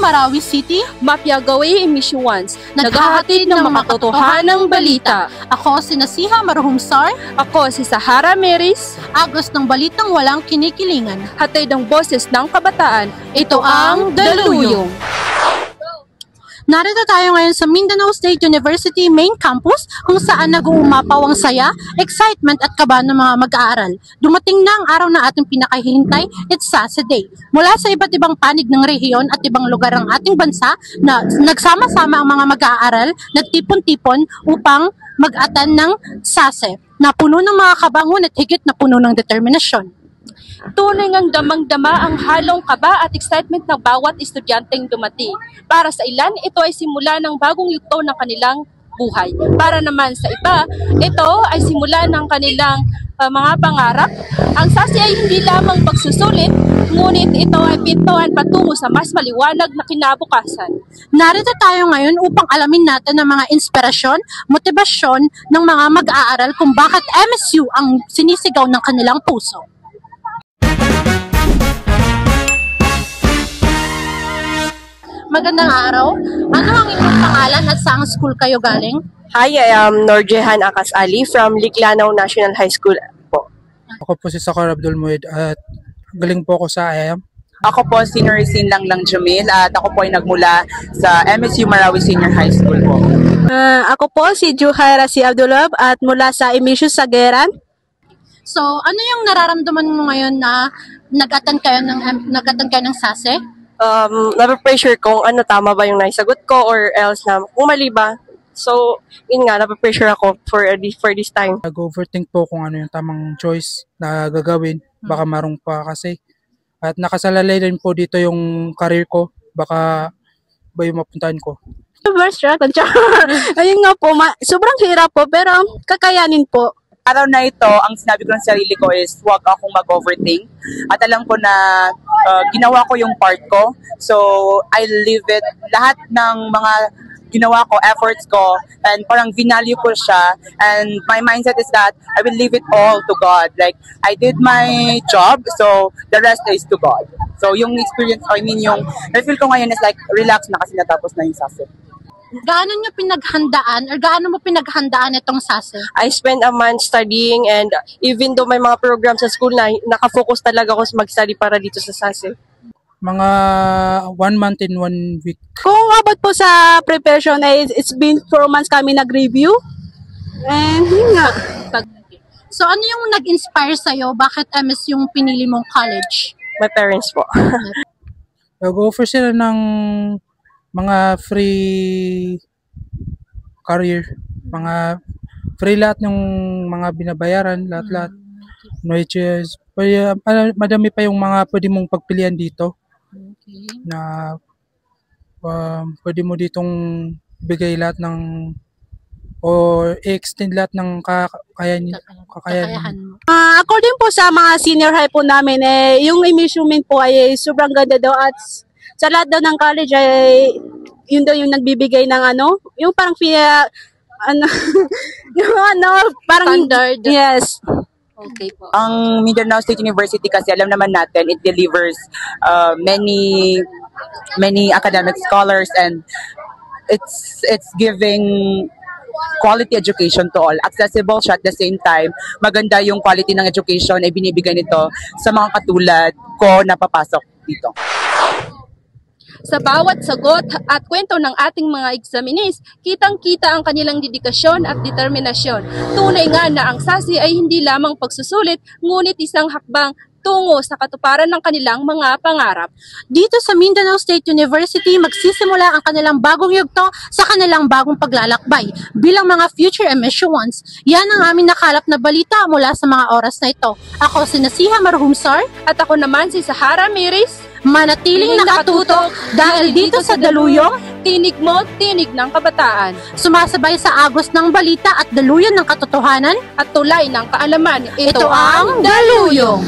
Marawi City, Mapyagawi Emissions, naghahatid ng mga katotohanang balita. Ako si Nasiha Marhumsar, Ako si Sahara Maris, agos ng balitang walang kinikilingan. hatid ng boses ng kabataan. Ito ang Daluyong. Narito tayo ngayon sa Mindanao State University Main Campus kung saan nag-uumapaw ang saya, excitement at kaba ng mga mag-aaral. Dumating na ang araw na ating pinakahihintay, it's SASE Day. Mula sa iba't ibang panig ng rehiyon at ibang lugar ng ating bansa na nagsama-sama ang mga mag-aaral, nagtipon-tipon upang mag-attend ng SASE na puno ng mga kabangon at higit na puno ng determinasyon. Tunay ngang damang-dama ang halong kaba at excitement ng bawat estudyanteng dumating. Para sa ilan, ito ay simula ng bagong yugto ng kanilang buhay. Para naman sa iba, ito ay simula ng kanilang mga pangarap. Ang SASE ay hindi lamang pagsusulit, ngunit ito ay pintuan patungo sa mas maliwanag na kinabukasan. Narito tayo ngayon upang alamin natin ang mga inspirasyon, motibasyon ng mga mag-aaral kung bakit MSU ang sinisigaw ng kanilang puso. Magandang araw. Ano ang inyong pangalan at saang school kayo galing? Hi, I am Norjehan Akas Ali from Liklanaw National High School po. Ako po si Sakar Abdul Muid at galing po ako sa IAM. Ako po si Nurisin Langlang Jamil at ako po ay nagmula sa MSU Marawi Senior High School po. Ako po si Juhaira si Abdulab at mula sa Emissions Sageran. So, ano yung nararamdaman mo ngayon na nag-attend kayo ng SASE? Napapressure kung ano tama ba yung naisagot ko or else na kung mali ba. So, yun nga, napapressure ako for this time. Nag-overthink po kung ano yung tamang choice na gagawin. Baka marong pa kasi. At nakasalalay rin po dito yung career ko. Baka ba yung mapuntahan ko. Ayun nga po, sobrang hirap po pero kakayanin po. Araw na ito, ang sinabi ko ng sarili ko is huwag akong mag-overthink. At alam ko na ginawa ko yung part ko. So, I leave it. Lahat ng mga ginawa ko, efforts ko, and parang vinalue ko siya. And my mindset is that I will leave it all to God. Like, I did my job, so the rest is to God. So, yung experience, yung feel ko ngayon is like, relax na kasi natapos na yung SASE. Gaano nyo pinaghandaan or gaano mo pinaghandaan itong SASE? I spent a month studying and even though may mga programs sa school na nakafocus talaga ako sa mag-study para dito sa SASE. Mga 1 month and 1 week. Kung abot po sa preparation, it's been 4 months kami nag-review. And yun nga. So, ano yung nag-inspire sa'yo? Bakit MS yung pinili mong college? My parents po. Nag-offer sila ng mga free career, mga free lahat ng mga binabayaran, lahat-lahat. Which is, madami pa yung mga pwede mong pagpilian dito. Okay. Na pwede mo ditong bigay lahat ng o i-extend lahat ng kakayahan mo. According po sa mga senior high po namin, yung measurement po ay sobrang ganda daw at sa lahat daw ng college ay yun daw yung nagbibigay ng yung parang parang standard. Yes. Okay po. Ang Mindanao State University kasi alam naman natin, it delivers many academic scholars and it's giving quality education to all. Accessible siya at the same time. Maganda yung quality ng education ay binibigay nito sa mga katulad ko na papasok dito. Sa bawat sagot at kwento ng ating mga examinees, kitang-kita ang kanilang dedikasyon at determinasyon. Tunay nga na ang SASE ay hindi lamang pagsusulit, ngunit isang hakbang tungo sa katuparan ng kanilang mga pangarap. Dito sa Mindanao State University, magsisimula ang kanilang bagong yugto sa kanilang bagong paglalakbay. Bilang mga future MSU1s, yan ang aming nakalap na balita mula sa mga oras na ito. Ako si Nasiha Marhumsar at ako naman si Sahara Maris. Manatiling nakatutok dahil dito sa Daluyong, tinig mo, tinig ng kabataan. Sumasabay sa agos ng balita at daluyan ng katotohanan at tulay ng kaalaman. Ito ang Daluyong.